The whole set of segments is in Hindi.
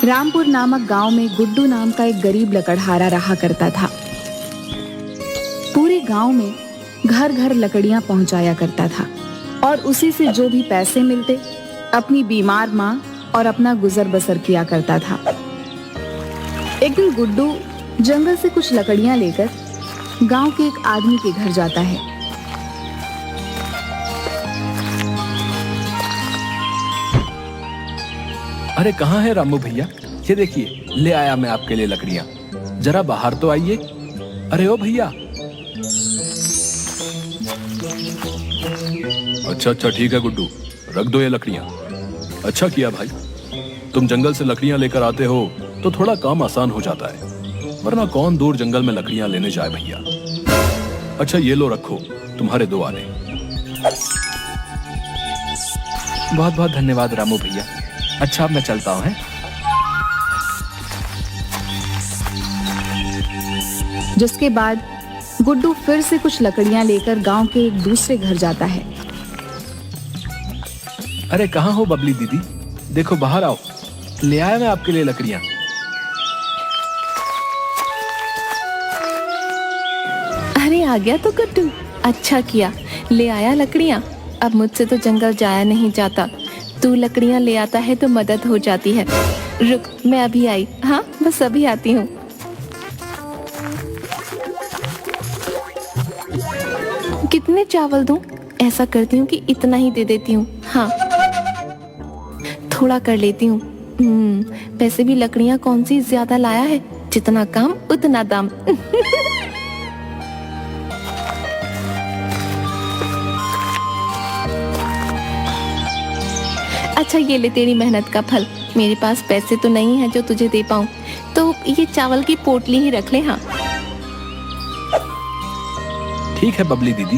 रामपुर नामक गांव में गुड्डू नाम का एक गरीब लकड़हारा रहा करता था। पूरे गांव में घर घर लकड़ियां पहुंचाया करता था और उसी से जो भी पैसे मिलते अपनी बीमार माँ और अपना गुजर बसर किया करता था। एक दिन गुड्डू जंगल से कुछ लकड़ियां लेकर गांव के एक आदमी के घर जाता है। अरे कहाँ है रामू भैया? ये देखिए, ले आया मैं आपके लिए लकड़ियां। जरा बाहर तो आइए। अरे ओ भैया। अच्छा अच्छा ठीक है गुड्डू, रख दो ये लकड़ियां। अच्छा किया भाई, तुम जंगल से लकड़ियां लेकर आते हो तो थोड़ा काम आसान हो जाता है, वरना कौन दूर जंगल में लकड़ियां लेने जाए भैया। अच्छा ये लो रखो, तुम्हारे 2 आने। बहुत बहुत धन्यवाद रामू भैया। अच्छा अब मैं चलता हूँ। जिसके बाद गुड्डू फिर से कुछ लकड़ियां लेकर गांव के एक दूसरे घर जाता है। अरे कहाँ हो बबली दीदी? देखो बाहर आओ, ले आया मैं आपके लिए लकड़ियां। अरे आ गया तो गुड्डू, अच्छा किया, ले आया लकड़ियां। अब मुझसे तो जंगल जाया नहीं जाता, तू लकड़ियां ले आता है तो मदद हो जाती है। रुक, मैं अभी आई। हाँ बस अभी आती हूँ। कितने चावल दूं? ऐसा करती हूँ कि इतना ही दे देती हूँ। हाँ थोड़ा कर लेती हूँ। वैसे भी लकड़ियां कौन सी ज्यादा लाया है, जितना काम उतना दाम। अच्छा ये ले तेरी मेहनत का फल। मेरे पास पैसे तो नहीं है जो तुझे दे पाऊं, तो ये चावल की पोटली ही रख ले। हाँ ठीक है बबली दीदी,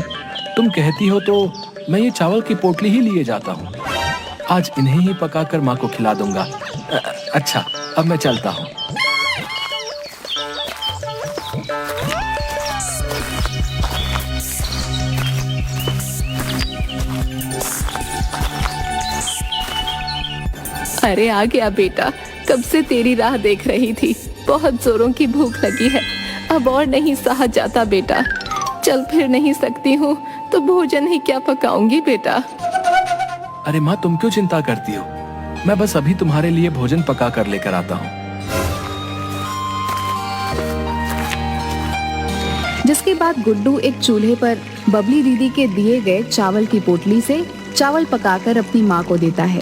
तुम कहती हो तो मैं ये चावल की पोटली ही लिए जाता हूँ। आज इन्हें ही पकाकर माँ को खिला दूंगा। अच्छा अब मैं चलता हूँ। अरे आ गया बेटा, कब से तेरी राह देख रही थी। बहुत जोरों की भूख लगी है, अब और नहीं सहा जाता बेटा। चल फिर नहीं सकती हूँ तो भोजन ही क्या पकाऊंगी बेटा। अरे माँ तुम क्यों चिंता करती हो, मैं बस अभी तुम्हारे लिए भोजन पका कर लेकर आता हूँ। जिसके बाद गुड्डू एक चूल्हे पर बबली दीदी के दिए गए चावल की पोटली से चावल पकाकर अपनी माँ को देता है।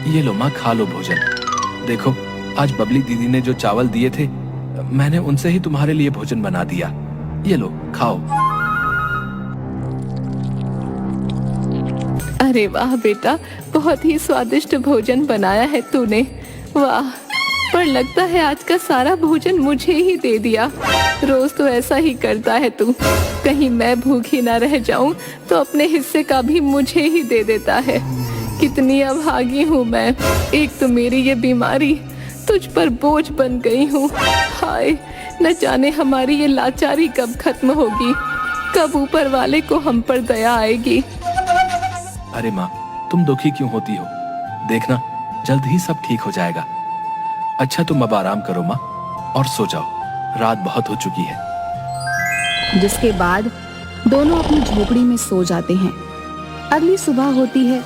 ये लो माँ, खा लो भोजन। देखो आज बबली दीदी ने जो चावल दिए थे, मैंने उनसे ही तुम्हारे लिए भोजन बना दिया। ये लो खाओ। अरे वाह बेटा, बहुत ही स्वादिष्ट भोजन बनाया है तूने। वाह, पर लगता है आज का सारा भोजन मुझे ही दे दिया। रोज तो ऐसा ही करता है तू, कहीं मैं भूखी ना रह जाऊं तो अपने हिस्से का भी मुझे ही दे देता है। कितनी अभागी हूँ मैं। एक तो मेरी ये बीमारी, तुझ पर बोझ बन गई हूँ। हाय, न जाने हमारी ये लाचारी कब खत्म होगी, कब ऊपर वाले को हम पर दया आएगी। अरे माँ तुम दुखी क्यों होती हो? देखना जल्द ही सब ठीक हो जाएगा। अच्छा तुम अब आराम करो माँ और सो जाओ, रात बहुत हो चुकी है। जिसके बाद दोनों अपनी झोपड़ी में सो जाते हैं। अगली सुबह होती है।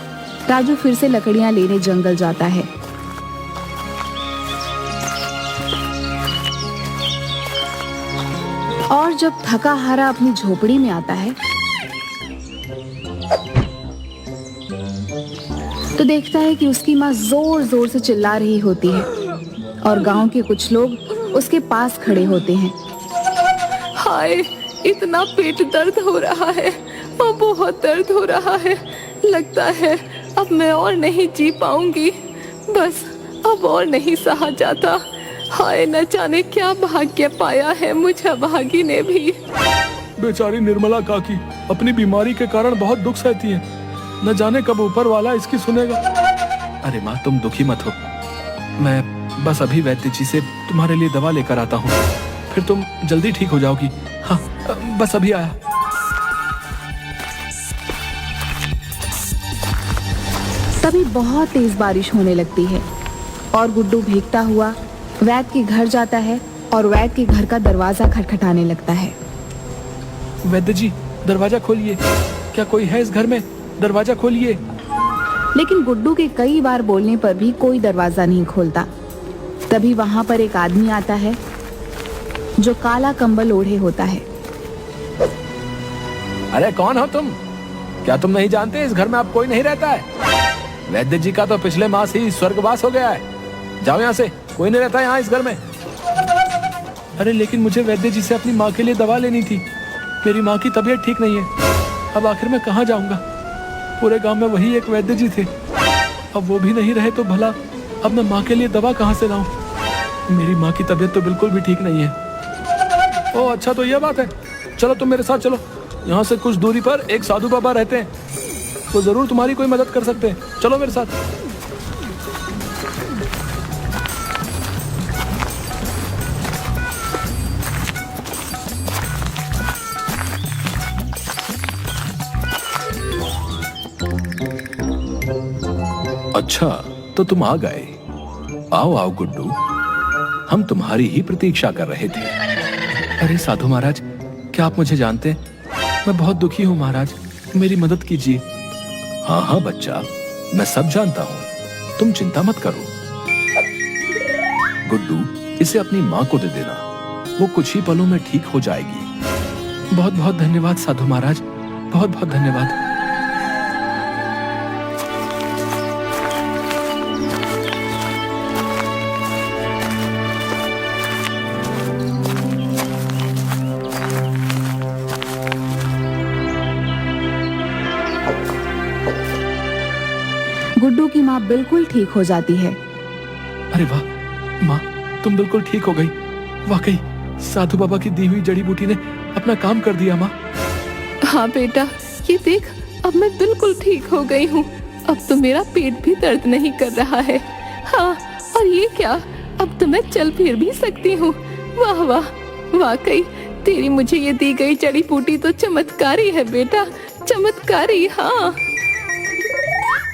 राजू फिर से लकड़ियां लेने जंगल जाता है। और जब थका हारा अपनी झोपड़ी में आता है तो देखता है कि उसकी माँ जोर जोर से चिल्ला रही होती है और गांव के कुछ लोग उसके पास खड़े होते हैं। हाय, इतना पेट दर्द हो रहा है और बहुत दर्द हो रहा है। लगता है अब मैं और नहीं जी पाऊंगी, बस अब और नहीं सहा जाता। हाय, न जाने क्या भाग्य पाया है मुझ अभागी ने भी। बेचारी निर्मला काकी अपनी बीमारी के कारण बहुत दुख सहती है, न जाने कब ऊपर वाला इसकी सुनेगा। अरे माँ तुम दुखी मत हो, मैं बस अभी वैद्य जी से तुम्हारे लिए दवा लेकर आता हूँ, फिर तुम जल्दी ठीक हो जाओगी। हाँ बस अभी आया। तभी बहुत तेज बारिश होने लगती है और गुड्डू भीगता हुआ वैद के घर जाता है और वैद के घर का दरवाजा खटखटाने लगता है। वैद्य जी, दरवाजा खोलिए। क्या कोई है इस घर में? दरवाजा खोलिए। लेकिन गुड्डू के कई बार बोलने पर भी कोई दरवाजा नहीं खोलता। तभी वहां पर एक आदमी आता है जो काला कंबल ओढ़े होता है। अरे कौन हो तुम? क्या तुम नहीं जानते इस घर में अब कोई नहीं रहता है? वैद्य जी का तो पिछले मास ही स्वर्गवास हो गया है। जाओ यहाँ से, कोई नहीं रहता यहाँ इस घर में। अरे लेकिन मुझे वैद्य जी से अपनी माँ के लिए दवा लेनी थी। मेरी माँ की तबीयत ठीक नहीं है। अब आखिर मैं कहाँ जाऊंगा? पूरे गांव में वही एक वैद्य जी थे, अब वो भी नहीं रहे तो भला अब मैं माँ के लिए दवा कहाँ से लाऊं? मेरी माँ की तबीयत तो बिल्कुल भी ठीक नहीं है। ओह अच्छा, तो यह बात है। चलो तुम मेरे साथ चलो। यहाँ से कुछ दूरी पर एक साधु बाबा रहते हैं, वो जरूर तुम्हारी कोई मदद कर सकते हैं। चलो मेरे साथ। अच्छा, तो तुम आ गए। आओ आओ गुड्डू, हम तुम्हारी ही प्रतीक्षा कर रहे थे। अरे साधु महाराज, क्या आप मुझे जानते हैं? मैं बहुत दुखी हूँ महाराज, मेरी मदद कीजिए। हाँ हाँ बच्चा, मैं सब जानता हूँ, तुम चिंता मत करो। गुड्डू, इसे अपनी माँ को दे देना, वो कुछ ही पलों में ठीक हो जाएगी। बहुत बहुत धन्यवाद साधु महाराज, बहुत बहुत धन्यवाद। गुड्डू की माँ बिल्कुल ठीक हो जाती है। अरे वाह माँ, तुम बिल्कुल ठीक हो गई। वाकई साधु बाबा की दी हुई जड़ी बूटी ने अपना काम कर दिया माँ। हाँ बेटा, ये देख, अब मैं बिल्कुल ठीक हो गई हूँ। अब तो मेरा पेट भी दर्द नहीं कर रहा है। हाँ, और ये क्या, अब तो मैं चल फिर भी सकती हूँ। वाह वाह, वाकई तेरी मुझे ये दी गई जड़ी बूटी तो चमत्कारी है बेटा, चमत्कारी। हाँ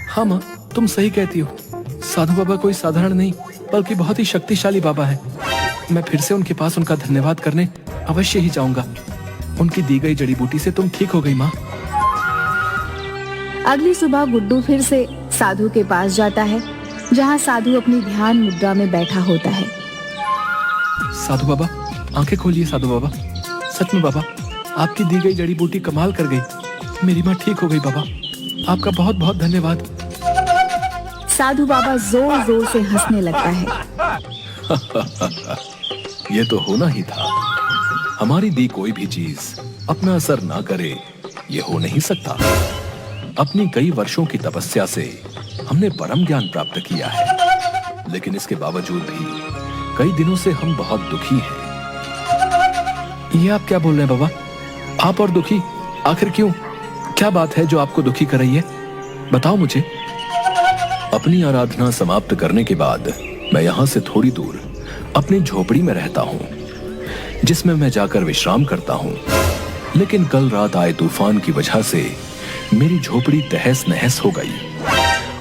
हाँ माँ, तुम सही कहती हो। साधु बाबा कोई साधारण नहीं बल्कि बहुत ही शक्तिशाली बाबा है। मैं फिर से उनके पास उनका धन्यवाद करने अवश्य ही जाऊंगा। उनकी दी गई जड़ी बूटी से तुम ठीक हो गई माँ। अगली सुबह गुड्डू फिर से साधु के पास जाता है, जहाँ साधु अपनी ध्यान मुद्रा में बैठा होता है। साधु बाबा, आंखें खोलिए। साधु बाबा, सच में बाबा, आपकी दी गई जड़ी बूटी कमाल कर गई। मेरी माँ ठीक हो गई बाबा, आपका बहुत बहुत धन्यवाद। साधु बाबा जोर जोर से हंसने लगता है। ये तो होना ही था। हमारी दी कोई भी चीज अपना असर ना करे, ये हो नहीं सकता। अपनी कई वर्षों की तपस्या से हमने परम ज्ञान प्राप्त किया है, लेकिन इसके बावजूद भी कई दिनों से हम बहुत दुखी हैं। ये आप क्या बोल रहे हैं बाबा? आप और दुखी? आखिर क्यों? क्या बात है जो आपको दुखी कर रही है? बताओ मुझे। अपनी आराधना समाप्त करने के बाद मैं यहाँ से थोड़ी दूर अपनी झोपड़ी में रहता हूँ, जिसमें मैं जाकर विश्राम करता हूँ। लेकिन कल रात आए तूफान की वजह से मेरी झोपड़ी तहस नहस हो गई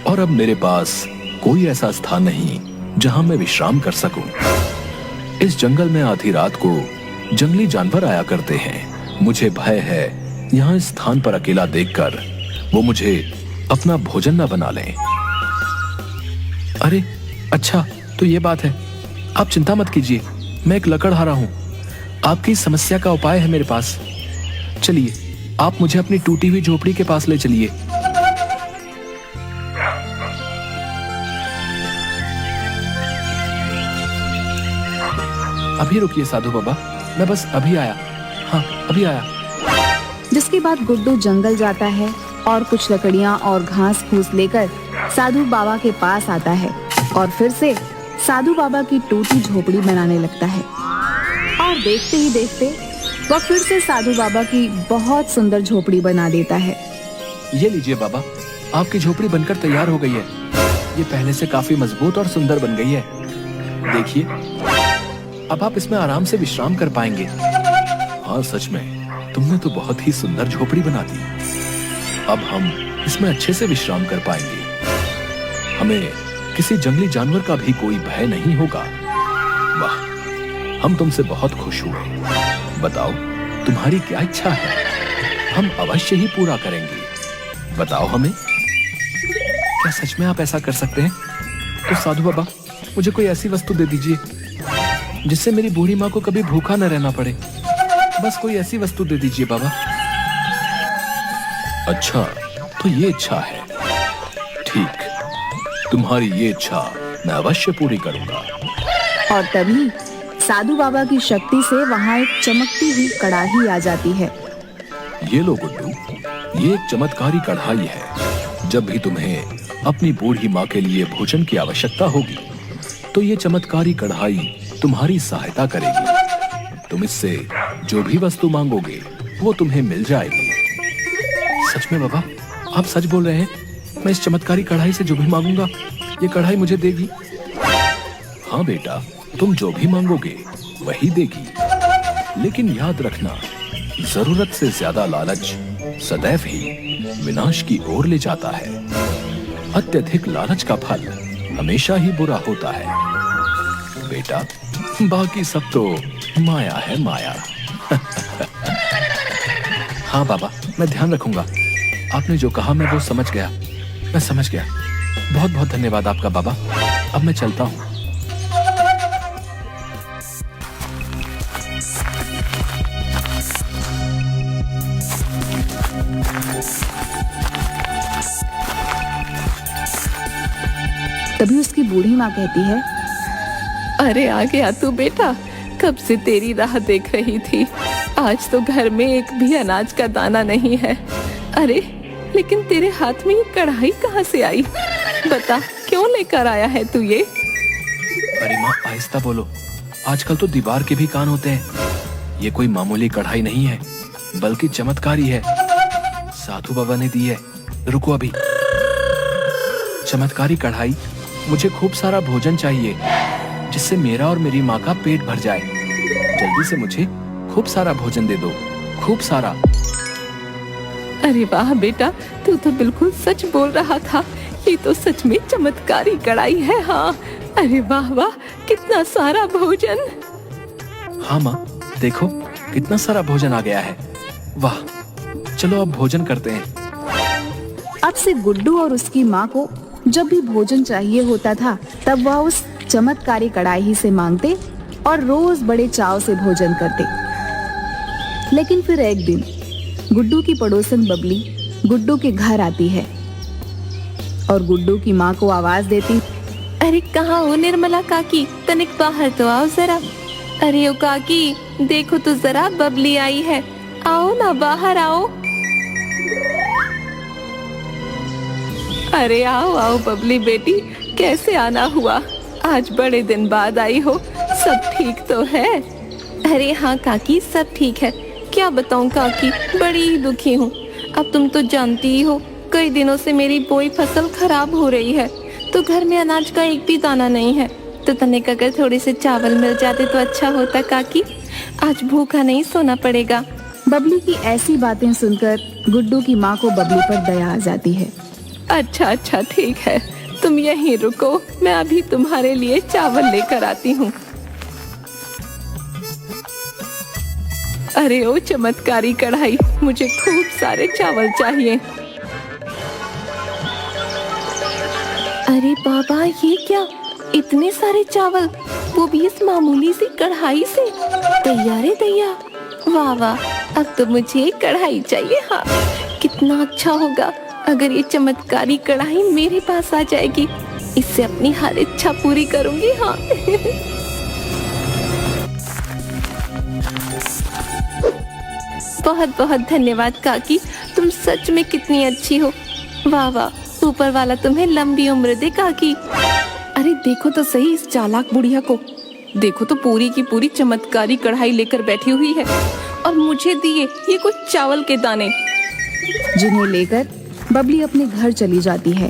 और अब मेरे पास कोई ऐसा स्थान नहीं जहाँ मैं विश्राम कर सकूं। इस जंगल में आधी रात को जंगली जानवर आया करते हैं। मुझे भय है यहाँ इस स्थान पर अकेला देखकर वो मुझे अपना भोजन न बना लें। अरे अच्छा, तो ये बात है। आप चिंता मत कीजिए, मैं एक लकड़हारा हूँ। आपकी समस्या का उपाय है मेरे पास। चलिए, आप मुझे अपनी टूटी हुई झोपड़ी के पास ले चलिए। अभी रुकिए साधु बाबा, मैं बस अभी आया। हाँ, अभी आया। जिसके बाद गुड्डू जंगल जाता है और कुछ लकड़ियाँ और घास फूस लेकर साधु बाबा के पास आता है और फिर से साधु बाबा की टूटी झोपड़ी बनाने लगता है। और देखते ही देखते वह फिर से साधु बाबा की बहुत सुंदर झोपड़ी बना देता है। ये लीजिए बाबा, आपकी झोपड़ी बनकर तैयार हो गई है। ये पहले से काफी मजबूत और सुंदर बन गई है। देखिए, अब आप इसमें आराम से विश्राम कर पाएंगे। हाँ सच में, तुमने तो बहुत ही सुंदर झोपड़ी बना दी। अब हम इसमें अच्छे से विश्राम कर पाएंगे। हमें किसी जंगली जानवर का भी कोई भय नहीं होगा। वाह, हम तुमसे बहुत खुश हुए। बताओ, तुम्हारी क्या इच्छा है? हम अवश्य ही पूरा करेंगे। बताओ हमें। क्या सच में आप ऐसा कर सकते हैं? तो साधु बाबा, मुझे कोई ऐसी वस्तु दे दीजिए जिससे मेरी बूढ़ी माँ को कभी भूखा न रहना पड़े। बस कोई ऐसी वस्तु दे दीजिए बाबा। अच्छा, तो ये इच्छा है। ठीक, तुम्हारी ये इच्छा मैं अवश्य पूरी करूंगा। और तभी साधु बाबा की शक्ति से वहाँ एक चमकती हुई कड़ाही आ जाती है। ये लो गुड्डू, ये एक चमत्कारी कढ़ाई है। जब भी तुम्हें अपनी बूढ़ी माँ के लिए भोजन की आवश्यकता होगी तो ये चमत्कारी कढ़ाई तुम्हारी सहायता करेगी। तुम इससे जो भी वस्तु मांगोगे वो तुम्हें मिल जाएगी। सच में बाबा, आप सच बोल रहे हैं? मैं इस चमत्कारी कढ़ाई से जो भी मांगूंगा ये कढ़ाई मुझे देगी? हाँ बेटा, तुम जो भी मांगोगे वही देगी। लेकिन याद रखना, जरूरत से ज्यादा लालच सदैव ही विनाश की ओर ले जाता है। अत्यधिक लालच का फल हमेशा ही बुरा होता है। बेटा, बाकी सब तो माया है, माया। हाँ बाबा, मैं ध्यान रखूंगा। आपने जो कहा मैं वो समझ गया। मैं समझ गया। बहुत बहुत धन्यवाद आपका बाबा। अब मैं चलता हूँ। तभी उसकी बूढ़ी माँ कहती है, अरे आ गया तू बेटा, कब से तेरी राह देख रही थी। आज तो घर में एक भी अनाज का दाना नहीं है। अरे लेकिन तेरे हाथ में ये कढ़ाई कहाँ से आई? बता, क्यों लेकर आया है तू ये? अरे माँ, आहिस्ता बोलो। आजकल तो दीवार के भी कान होते हैं। ये कोई मामूली कढ़ाई नहीं है, बल्कि चमत्कारी है। साधु बाबा ने दी है। रुको अभी। चमत्कारी कढ़ाई, मुझे खूब सारा भोजन चाहिए जिससे मेरा और मेरी माँ का पेट भर जाए। जल्दी से मुझे खूब सारा भोजन दे दो, खूब सारा। अरे वाह बेटा, तू तो बिल्कुल सच बोल रहा था। ये तो सच में चमत्कारी कढ़ाई है। हाँ, अरे वाह वाह, कितना सारा भोजन। हाँ माँ, देखो कितना सारा भोजन आ गया है। वाह, चलो अब भोजन करते हैं। अब से गुड्डू और उसकी माँ को जब भी भोजन चाहिए होता था तब वह उस चमत्कारी कढ़ाई से मांगते और रोज बड़े चाव से भोजन करते। लेकिन फिर एक दिन गुड्डू की पड़ोसन बबली गुड्डू के घर आती है और गुड्डू की माँ को आवाज देती, अरे कहाँ हो निर्मला काकी, तनिक बाहर तो आओ जरा। अरे ओ काकी, देखो तो जरा, बबली आई है। आओ ना, बाहर आओ। अरे आओ आओ बबली बेटी, कैसे आना हुआ? आज बड़े दिन बाद आई हो। सब ठीक तो है? अरे हाँ काकी, सब ठीक है। क्या बताऊं काकी, बड़ी ही दुखी हूँ। अब तुम तो जानती ही हो, कई दिनों से मेरी बोई फसल खराब हो रही है, तो घर में अनाज का एक भी दाना नहीं है। तो तनिक अगर थोड़े से चावल मिल जाते तो अच्छा होता काकी। आज भूखा नहीं सोना पड़ेगा। बबली की ऐसी बातें सुनकर गुड्डू की माँ को बबली पर दया आ जाती है। अच्छा अच्छा, ठीक है, तुम यहीं रुको, मैं अभी तुम्हारे लिए चावल लेकर आती हूँ। अरे ओ चमत्कारी कढ़ाई, मुझे खूब सारे चावल चाहिए। अरे बाबा, ये क्या, इतने सारे चावल, वो भी इस मामूली सी कढ़ाई से? दैया रे दैया, वाह वाह, अब तो मुझे कढ़ाई चाहिए। हाँ, कितना अच्छा होगा अगर ये चमत्कारी कढ़ाई मेरे पास आ जाएगी। इससे अपनी हर इच्छा पूरी करूंगी। हाँ बहुत बहुत धन्यवाद काकी, तुम सच में कितनी अच्छी हो। वाह वाह, ऊपर वाला तुम्हें लंबी उम्र दे काकी। अरे देखो तो सही इस चालाक बुढ़िया को, देखो तो पूरी की पूरी चमत्कारी कढ़ाई लेकर बैठी हुई है और मुझे दिए ये कुछ चावल के दाने, जिन्हें लेकर बबली अपने घर चली जाती है।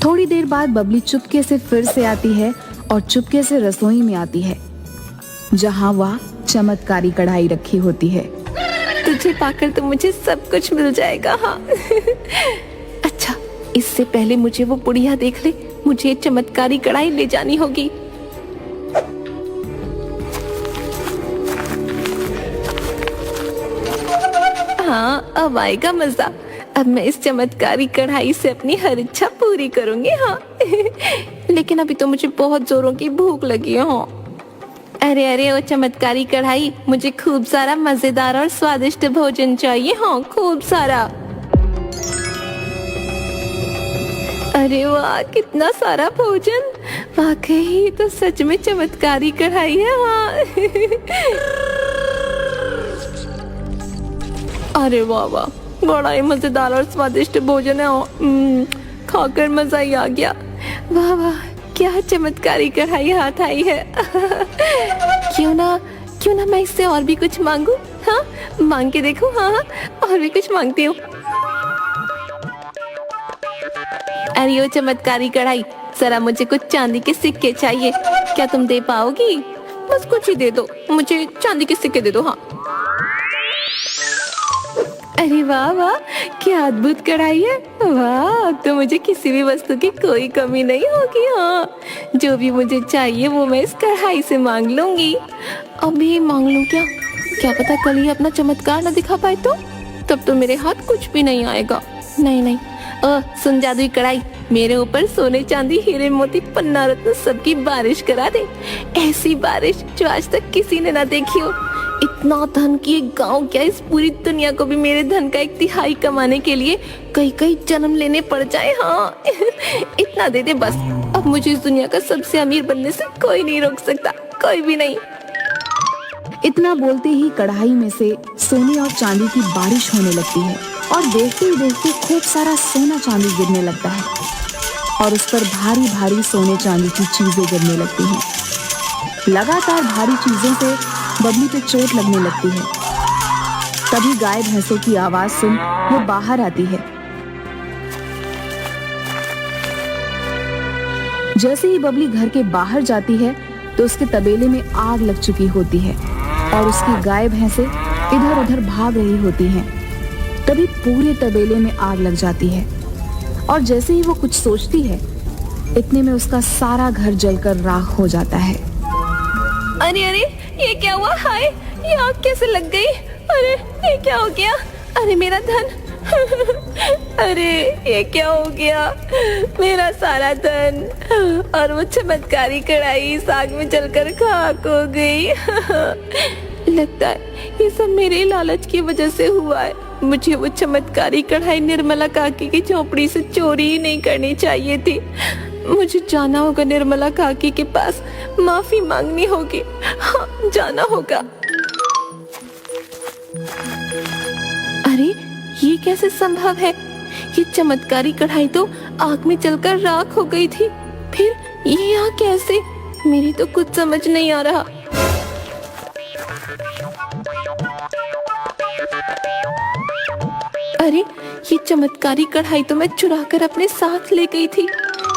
थोड़ी देर बाद बबली चुपके से फिर से आती है और चुपके से रसोई में आती है जहां वह चमत्कारी कढ़ाई रखी होती है। तुझे पाकर तो मुझे सब कुछ मिल जाएगा। हाँ अच्छा, इससे पहले मुझे वो बुढ़िया देख ले, मुझे चमत्कारी कढ़ाई ले जानी होगी। हाँ, अब आएगा मजा। अब मैं इस चमत्कारी कढ़ाई से अपनी हर इच्छा पूरी करूंगी। हाँ लेकिन अभी तो मुझे बहुत जोरों की भूख लगी है। हाँ अरे अरे ओ चमत्कारी कढ़ाई, मुझे खूब सारा मजेदार और स्वादिष्ट भोजन चाहिए। हाँ खूब सारा। अरे वाह, कितना सारा भोजन। वाकई तो सच में चमत्कारी कढ़ाई है। हाँ अरे वाह वाह, बड़ा ही मजेदार और स्वादिष्ट भोजन है। खाकर मजा ही आ गया। वाह वाह, क्या चमत्कारी कढ़ाई हाथ आई है। क्यों ना मैं इससे और भी कुछ मांगू। हाँ मांग के देखो। हाँ और भी कुछ मांगती हूँ। अरे ओ चमत्कारी कढ़ाई, जरा मुझे कुछ चांदी के सिक्के चाहिए। क्या तुम दे पाओगी? बस कुछ ही दे दो, मुझे चांदी के सिक्के दे दो। हाँ अरे वाह वाह, क्या अद्भुत कढ़ाई है। वाह, अब तो मुझे किसी भी वस्तु की कोई कमी नहीं होगी। हाँ जो भी मुझे चाहिए वो मैं इस कढ़ाई से मांग लूंगी। अभी मांग लूं क्या? क्या पता कल ही अपना चमत्कार न दिखा पाए तो? तब तो मेरे हाथ कुछ भी नहीं आएगा। नहीं सुन जादुई कढ़ाई, मेरे ऊपर सोने चांदी हीरे मोती पन्ना रत्न सबकी बारिश करा दे। ऐसी बारिश जो आज तक किसी ने ना देखी हो। इतना धन कि एक गांव क्या, इस पूरी दुनिया को भी मेरे धन का 1/3 कमाने के लिए कई जन्म लेने पड़ जाए। हाँ इतना दे दे बस। अब मुझे इस दुनिया का सबसे अमीर बनने से कोई नहीं रोक सकता, कोई भी नहीं। इतना बोलते ही कढ़ाई में से सोने और चांदी की बारिश होने लगती है और देखते ही देखते खूब सारा सोना चांदी गिरने लगता है और उस पर भारी भारी सोने चांदी की चीजें गिरने लगती हैं। लगातार भारी चीजों से बबली पे चोट लगने लगती है। तभी गाय भैंसों की आवाज सुन वो बाहर आती है। जैसे ही बबली घर के बाहर जाती है तो उसके तबेले में आग लग चुकी होती है और उसकी गाय भैंसें इधर उधर भाग रही होती हैं। तभी पूरे तबेले में आग लग जाती है और जैसे ही वो कुछ सोचती है, इतने में उसका सारा घर जलकर राख हो जाता है। अरे अरे, ये क्या हुआ? हाय, ये आग कैसे लग गई? अरे ये क्या हो गया? अरे मेरा धन। अरे ये क्या हो गया? मेरा सारा धन और वो चमत्कारी कढ़ाई इस आग में जलकर खाक हो गई। लगता है ये सब मेरे लालच की वजह से हुआ है। मुझे वो चमत्कारी कढ़ाई निर्मला काकी की झोपड़ी से चोरी ही नहीं करनी चाहिए थी। मुझे जाना होगा निर्मला काकी के पास, माफी मांगनी होगी। हाँ जाना होगा। अरे ये कैसे संभव है? ये चमत्कारी कढ़ाई तो आग में जलकर राख हो गई थी, फिर ये यहाँ कैसे? मेरी तो कुछ समझ नहीं आ रहा। अरे ये चमत्कारी कढ़ाई तो मैं चुरा कर अपने साथ ले गई थी,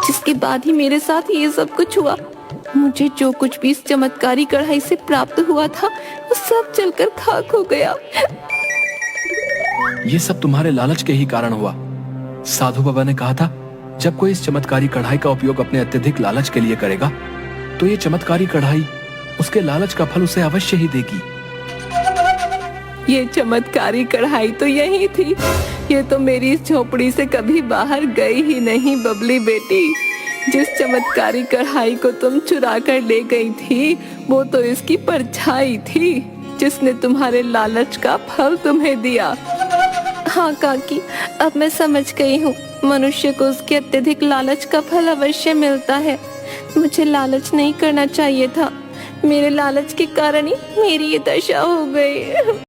जिसके बाद ही मेरे साथ ये सब कुछ हुआ। मुझे जो कुछ भी इस चमत्कारी कढ़ाई से प्राप्त हुआ था वो सब जलकर खाक हो गया। ये सब तुम्हारे लालच के ही कारण हुआ। साधु बाबा ने कहा था, जब कोई इस चमत्कारी कढ़ाई का उपयोग अपने अत्यधिक लालच के लिए करेगा तो ये चमत्कारी कढ़ाई उसके लालच का फल उसे अवश्य ही देगी। ये चमत्कारी कढ़ाई तो यही थी। ये तो मेरी इस झोपड़ी से कभी बाहर गई ही नहीं। बबली बेटी, जिस चमत्कारी कढ़ाई को तुम चुरा कर ले गई थी वो तो इसकी परछाई थी, जिसने तुम्हारे लालच का फल तुम्हें दिया। हाँ काकी, अब मैं समझ गई हूँ। मनुष्य को उसके अत्यधिक लालच का फल अवश्य मिलता है। मुझे लालच नहीं करना चाहिए था। मेरे लालच के कारण ही मेरी ये दशा हो गई।